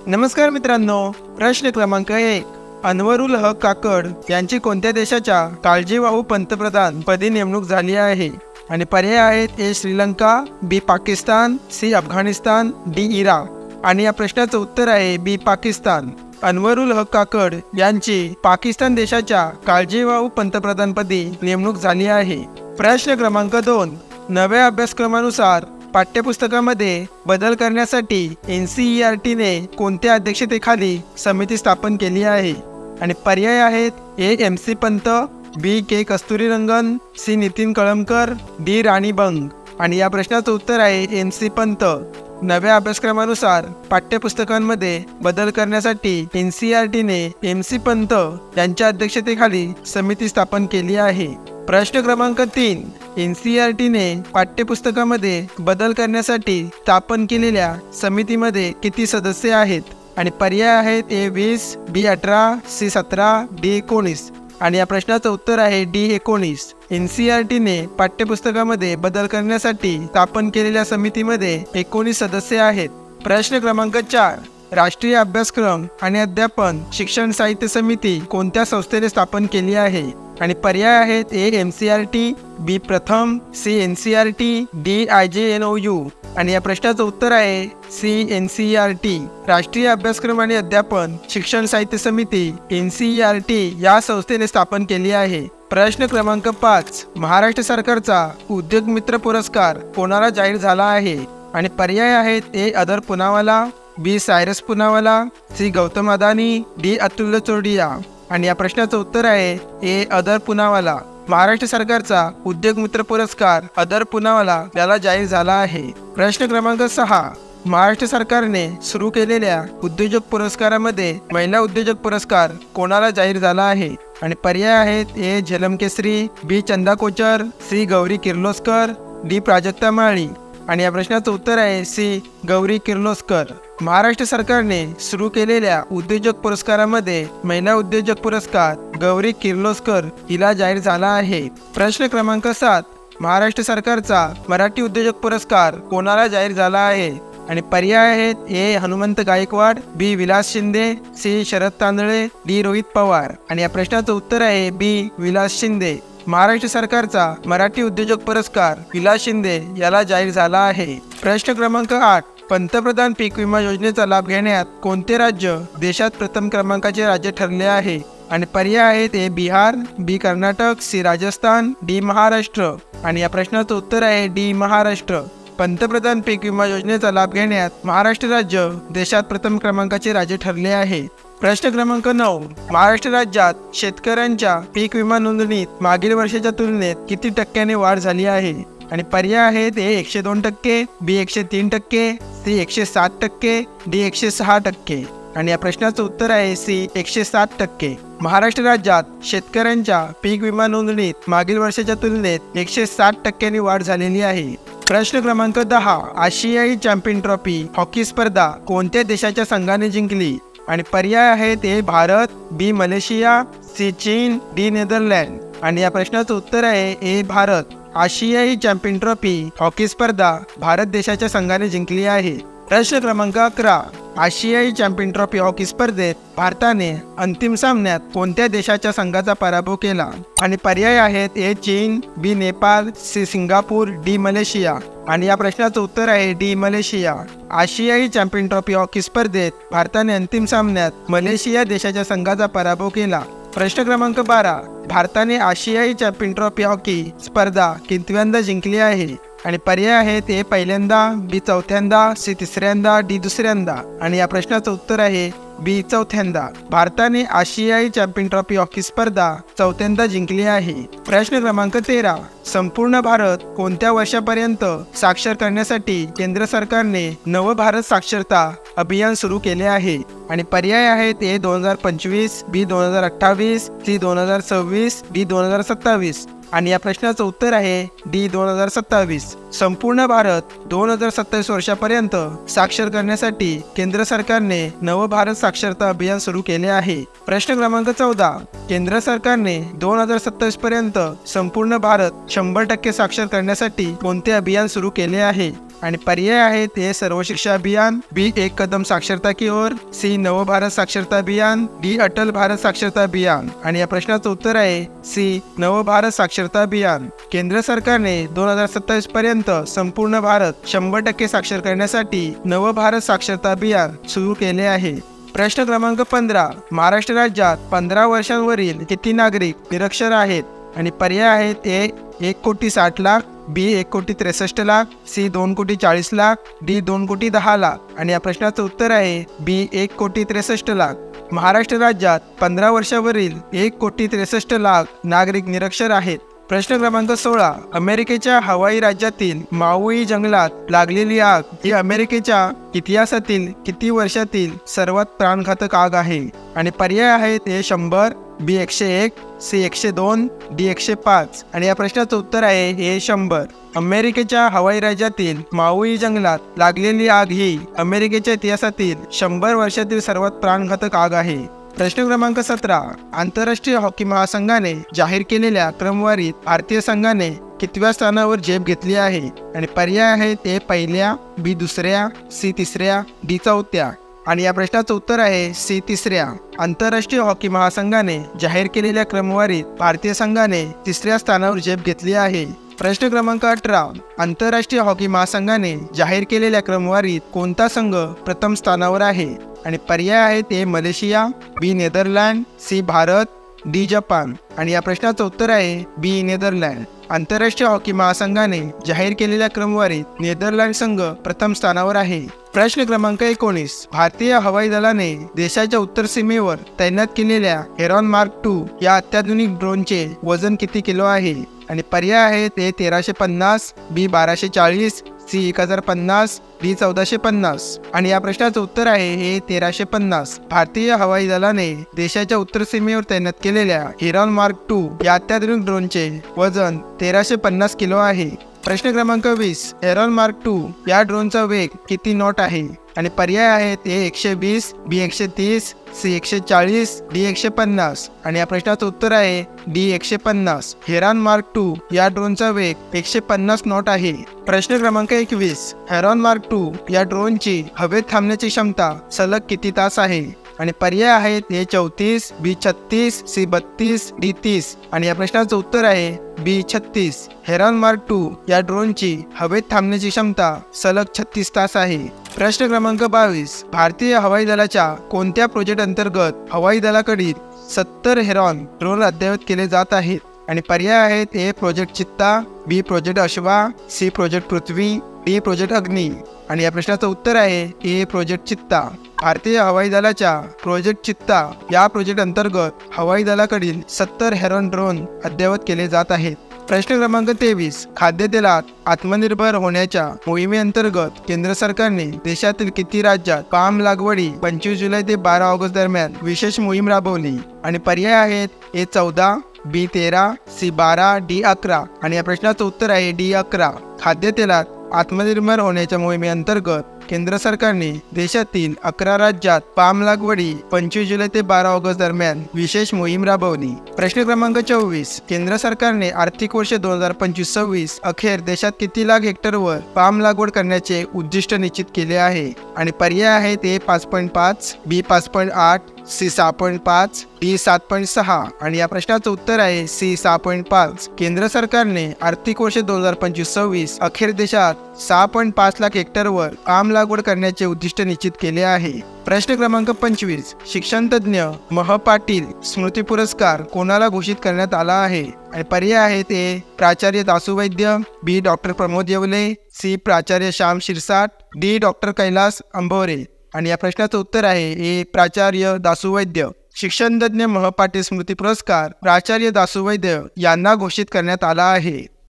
नमस्कार मित्रांनो, प्रश्न क्रमांक 1. अनवरुल हक काकड यांची कोणत्या देशाच्या काळजीवाहू पंतप्रधान पदी नेमणूक झाली आहे? आणि पर्याय आहेत: A Sri Lanka, B Pakistan, C Afghanistan, D Iraq. आणि या प्रश्नाचं उत्तर आहे बी पाकिस्तान. अनवरुल हक काकड यांची पाकिस्तान देशाच्या काळजीवाहू पंतप्रधानपदी नेमणूक झाली आहे. प्रश्न क्रमांक 2. नव्या अभ्यासक्रमानुसार पाठ्यपुस्तकामध्ये बदल करण्यासाठी NCERTने कोणत्या अध्यक्षतेखाली समिती स्थापन केली आहे? आणि पर्याय आहेत: ए MC पंत, बी के कस्तुरीरंगन, सी नितीन कळमकर, डी राणी बंग. आणि या प्रश्नाचं उत्तर आहे MC पंत. नव्या अभ्यासक्रमानुसार पाठ्यपुस्तकांमध्ये बदल करण्यासाठी NCERTने MC पंत यांच्या अध्यक्षतेखाली समिती स्थापन केली आहे. प्रश्न क्रमांक 3. NCERTने पाठ्यपुस्तकामध्ये बदल करण्यासाठी स्थापन केलेल्या समितीमध्ये किती सदस्य आहेत? आणि पर्याय आहेत: ए 20, बी 18, सी 17, डी 19. आणि या प्रश्नाचं उत्तर आहे डी 19. NCERTने पाठ्यपुस्तकामध्ये बदल करण्यासाठी स्थापन केलेल्या समितीमध्ये 19 सदस्य आहेत. प्रश्न क्रमांक 4. राष्ट्रीय अभ्यासक्रम आणि अध्यापन शिक्षण साहित्य समिती कोणत्या संस्थेने स्थापन केली आहे? आणि पर्याय आहेत: ए MCERT, बी प्रथम, सी NCERT, डी IJNOU. आणि या प्रश्नाचं उत्तर आहे सी NCERT. राष्ट्रीय अभ्यासक्रम आणि अध्यापन शिक्षण साहित्य समिती NCERT या संस्थेने स्थापन केली आहे. प्रश्न क्रमांक 5. महाराष्ट्र सरकारचा उद्योग मित्र पुरस्कार कोणाला जाहीर झाला आहे? आणि पर्याय आहेत: ए अदर पुनावाला, बी सायरस पुनावाला, सी गौतम अदानी, डी अतुल्य चोरडिया. आणि या प्रश्नाचं उत्तर आहे ए अदर पुनावाला. महाराष्ट्र सरकारचा उद्योग मित्र पुरस्कार अदर पुनावाला याला जाहीर झाला आहे. प्रश्न क्रमांक 6. महाराष्ट्र सरकारने सुरू केलेल्या उद्योजक पुरस्कारामध्ये महिला उद्योजक पुरस्कार कोणाला जाहीर झाला आहे? आणि पर्याय आहेत: ए झेलम केसरी, बी चंदा कोचर, सी गौरी किर्लोस्कर, डी प्राजक्ता माळी. आणि या प्रश्नाचं उत्तर आहे सी गौरी किर्लोस्कर. महाराष्ट्र सरकारने सुरू केलेल्या उद्योजक पुरस्कारामध्ये महिला उद्योजक पुरस्कार गौरी किर्लोस्कर हिला जाहीर झाला आहे. प्रश्न क्रमांक 7. महाराष्ट्र सरकारचा मराठी उद्योजक पुरस्कार कोणाला जाहीर झाला आहे? आणि पर्याय आहेत: ए हनुमंत गायकवाड, बी विलास शिंदे, सी शरद तांदळे, डी रोहित पवार. आणि या प्रश्नाचं उत्तर आहे बी विलास शिंदे. महाराष्ट्र सरकारचा मराठी उद्योजक पुरस्कार विलास शिंदे याला जाहीर झाला आहे. प्रश्न क्रमांक 8. पंतप्रधान पीक विमा योजनेचा लाभ घेण्यात कोणते राज्य देशात प्रथम क्रमांकाचे राज्य ठरले आहे? आणि पर्याय आहेत: ए बिहार, बी कर्नाटक, सी राजस्थान, डी महाराष्ट्र. आणि या प्रश्नाचं उत्तर आहे डी महाराष्ट्र. पंतप्रधान पीक विमा योजनेचा लाभ घेण्यात महाराष्ट्र राज्य देशात प्रथम क्रमांकाचे राज्य ठरले आहे. प्रश्न क्रमांक 9. महाराष्ट्र राज्यात शेतकऱ्यांच्या पीक विमा नोंदणीत मागील वर्षाच्या तुलनेत किती टक्क्याने वाढ झाली आहे? आणि पर्याय आहेत: ए 102%, बी 103%, सी 107%, डी 106%. आणि या प्रश्नाचं उत्तर आहे सी 107%. महाराष्ट्र राज्यात शेतकऱ्यांच्या पीक विमा नोंदणीत मागील वर्षाच्या तुलनेत 107%नी वाढ झालेली आहे. प्रश्न क्रमांक 10. आशियाई चॅम्पियन ट्रॉफी हॉकी स्पर्धा कोणत्या देशाच्या संघाने जिंकली? आणि पर्याय आहेत: ए भारत, बी मलेशिया, सी चीन, डी नेदरलँड. आणि या प्रश्नाचं उत्तर आहे ए भारत. आशियाई चॅम्पियन ट्रॉफी हॉकी स्पर्धा भारत देशाच्या संघाने जिंकली आहे. प्रश्न क्रमांक 11. आशियाई चॅम्पियन ट्रॉफी हॉकी स्पर्धेत भारताने अंतिम सामन्यात कोणत्या देशाच्या संघाचा पराभव केला? आणि पर्याय आहेत: ए चीन, B Nepal, C Singapore, D Malaysia. आणि या प्रश्नाचं उत्तर आहे डी मलेशिया. आशियाई चॅम्पियन ट्रॉफी हॉकी स्पर्धेत भारताने अंतिम सामन्यात मलेशिया देशाच्या संघाचा पराभव केला. प्रश्न क्रमांक 12. भारताने आशियाई चॅम्पियन ट्रॉफी हॉकी स्पर्धा कितव्यांदा जिंकली आहे? आणि पर्याय आहेत: ए पहिल्यांदा, बी चौथ्यांदा, सी तिसऱ्यांदा, डी दुसऱ्यांदा. आणि या प्रश्नाचं उत्तर आहे बी चौथ्यांदा. भारताने आशियाई चॅम्पियन ट्रॉफी हॉकी स्पर्धा चौथ्यांदा जिंकली आहे. प्रश्न क्रमांक 13. संपूर्ण भारत कोणत्या वर्षापर्यंत साक्षर करण्यासाठी केंद्र सरकारने नव भारत साक्षरता अभियान सुरू केले आहे? आणि पर्याय आहेत: ए 2025, बी 2028, सी 2026, डी 2027. आणि या प्रश्नाचं उत्तर आहे डी 2027. संपूर्ण भारत 2027 वर्षापर्यंत साक्षर करण्यासाठी केंद्र सरकारने नव भारत साक्षरता अभियान सुरू केले आहे. प्रश्न क्रमांक 14. केंद्र सरकारने 2027 पर्यंत संपूर्ण भारत 100% साक्षर करण्यासाठी कोणते अभियान सुरू केले आहे? आणि पर्याय आहेत ए सर्व शिक्षा अभियान, बी एक कदम साक्षरता की ओर, सी नव भारत साक्षरता अभियान, डी अटल भारत साक्षरता अभियान. आणि या प्रश्नाचं उत्तर आहे सी नव भारत साक्षरता अभियान. केंद्र सरकारने 2027 पर्यंत संपूर्ण भारत 100% साक्षर करण्यासाठी नव भारत साक्षरता अभियान सुरू केले आहे. प्रश्न क्रमांक 15. महाराष्ट्र राज्यात 15 वर्षांवरील किती नागरिक निरक्षर आहेत? आणि पर्याय आहेत ए 1,60,00,000, बी 1,63,00,000, सी 2,40,00,000, डी 2,10,00,000. आणि या प्रश्नाचं उत्तर आहे बी 1,63,00,000. महाराष्ट्र राज्यात 15 वर्षावरील 1,63,00,000 नागरिक निरक्षर आहेत. प्रश्न क्रमांक 16. अमेरिकेच्या हवाई राज्यातील माउई जंगलात लागलेली आग ही अमेरिकेच्या इतिहासातील किती वर्षातील सर्वात प्राणघातक आग आहे? आणि पर्याय आहेत ए 100, बी 101, सी 102, डी 105. आणि या प्रश्नाचं उत्तर आहे ए 100. अमेरिकेच्या हवाई राज्यातील माउई जंगलात लागलेली आग ही अमेरिकेच्या इतिहासातील 100 वर्षातील सर्वात प्राणघातक आग आहे. प्रश्न क्रमांक 17. आंतरराष्ट्रीय हॉकी महासंघाने जाहीर केलेल्या क्रमवारीत भारतीय संघाने कितव्या स्थानावर झेप घेतली आहे? आणि पर्याय आहेत ए पहिल्या, बी दुसऱ्या, सी तिसऱ्या, डी चौथ्या. आणि या प्रश्नाचं उत्तर आहे सी तिसऱ्या. आंतरराष्ट्रीय हॉकी महासंघाने जाहीर केलेल्या क्रमवारीत भारतीय संघाने तिसऱ्या स्थानावर झेप घेतली आहे. प्रश्न क्रमांक 18. आंतरराष्ट्रीय हॉकी महासंघाने जाहीर केलेल्या क्रमवारीत कोणता संघ प्रथम स्थानावर आहे? आणि पर्याय आहेत A Malaysia, B Netherland, C Bharat, D Japan. आणि या प्रश्नाचं उत्तर आहे बी नेदरलँड. आंतरराष्ट्रीय हॉकी महासंघाने जाहीर केलेल्या क्रमवारीत नेदरलँड संघ प्रथम स्थानावर आहे. प्रश्न क्रमांक 19. भारतीय हवाई दलाने देशाच्या उत्तर सीमेवर तैनात केलेल्या हेरॉन मार्क 2 या अत्याधुनिक ड्रोनचे वजन किती किलो आहे? आणि पर्याय आहेत ए 1350, बी 1240, सी 1050, डी 1450. आणि या प्रश्नाचं उत्तर आहे हे 1350. भारतीय हवाई दलाने देशाच्या उत्तर सीमेवर तैनात केलेल्या हेरॉन मार्क 2 या अत्याधुनिक ड्रोनचे वजन 1350 किलो आहे. प्रश्न क्रमांक 20. हेरॉन मार्क 2 या ड्रोनचा वेग किती नॉट आहे? आणि पर्याय आहेत ए 120, बी 130, सी 140, डी 150. आणि या प्रश्नाचं उत्तर आहे डी 150. हेरॉन मार्क 2 या ड्रोनचा वेग 150 नॉट आहे. प्रश्न क्रमांक 21. हेरॉन मार्क 2 या ड्रोनची हवेत थांबण्याची क्षमता सलग किती तास आहे? आणि पर्याय आहेत ए 34, बी 36, सी 32, डी 30. आणि या प्रश्नाचं उत्तर आहे बी 36. हेरॉन मार्क 2 या ड्रोनची हवेत थांबण्याची क्षमता सलग 36 तास आहे. प्रश्न क्रमांक 22. भारतीय हवाई दलाच्या कोणत्या प्रोजेक्ट अंतर्गत हवाई दलाकडील 70 हेरॉन ड्रोन अद्ययावत केले जात आहेत? आणि पर्याय आहेत ए प्रोजेक्ट चित्ता, बी प्रोजेक्ट अश्वा, सी प्रोजेक्ट पृथ्वी, डी प्रोजेक्ट अग्नी. आणि या प्रश्नाचं उत्तर आहे ए प्रोजेक्ट चित्ता. भारतीय हवाई दलाच्या प्रोजेक्ट चित्ता या प्रोजेक्ट अंतर्गत हवाई दलाकडील 70 हेरॉन ड्रोन अद्ययावत केले जात आहेत. प्रश्न क्रमांक 23. खाद्यतेलात आत्मनिर्भर होण्याच्या मोहिमेअंतर्गत केंद्र सरकारने देशातील किती राज्यात पाम लागवडी 25 जुलै ते 12 ऑगस्ट दरम्यान विशेष मोहीम राबवली? आणि पर्याय आहेत ए 14, बी 13, सी 12, डी 11. आणि या प्रश्नाचं उत्तर आहे डी 11. खाद्यतेलात आत्मनिर्भर होण्याच्या मोहिमेअंतर्गत केंद्र सरकारने देशातील 11 राज्यात पाम लागवडी 25 जुलै ते 12 ऑगस्ट दरम्यान विशेष मोहीम राबवली. प्रश्न क्रमांक 24. केंद्र सरकारने आर्थिक वर्ष 2025-26 अखेर देशात किती लाख हेक्टरवर पाम लागवड करण्याचे उद्दिष्ट निश्चित केले आहे? आणि पर्याय आहेत ए 5.5, बी 5.8, सी 6.5, डी 7.6. आणि या प्रश्नाचं उत्तर आहे सी 6.5. केंद्र सरकारने आर्थिक वर्ष 2025-26 अखेर देशात 6.5 लाख हेक्टरवर पाम लागवड करण्याचे उद्दिष्ट निश्चित केले आहे. प्रश्न क्रमांक 25. शिक्षण तज्ज्ञ मह पाटील स्मृती पुरस्कार कोणाला घोषित करण्यात आला आहे? आणि पर्याय आहेत ए प्राचार्य दासू वैद्य, बी डॉक्टर प्रमोद येवले, सी प्राचार्य श्याम शिरसाट, डी डॉक्टर कैलास अंभोरे. आणि या प्रश्नाचं उत्तर आहे ए प्राचार्य दासू वैद्य. शिक्षणतज्ञ मह पाटील स्मृती पुरस्कार प्राचार्य दासू वैद्य यांना घोषित करण्यात आला आहे.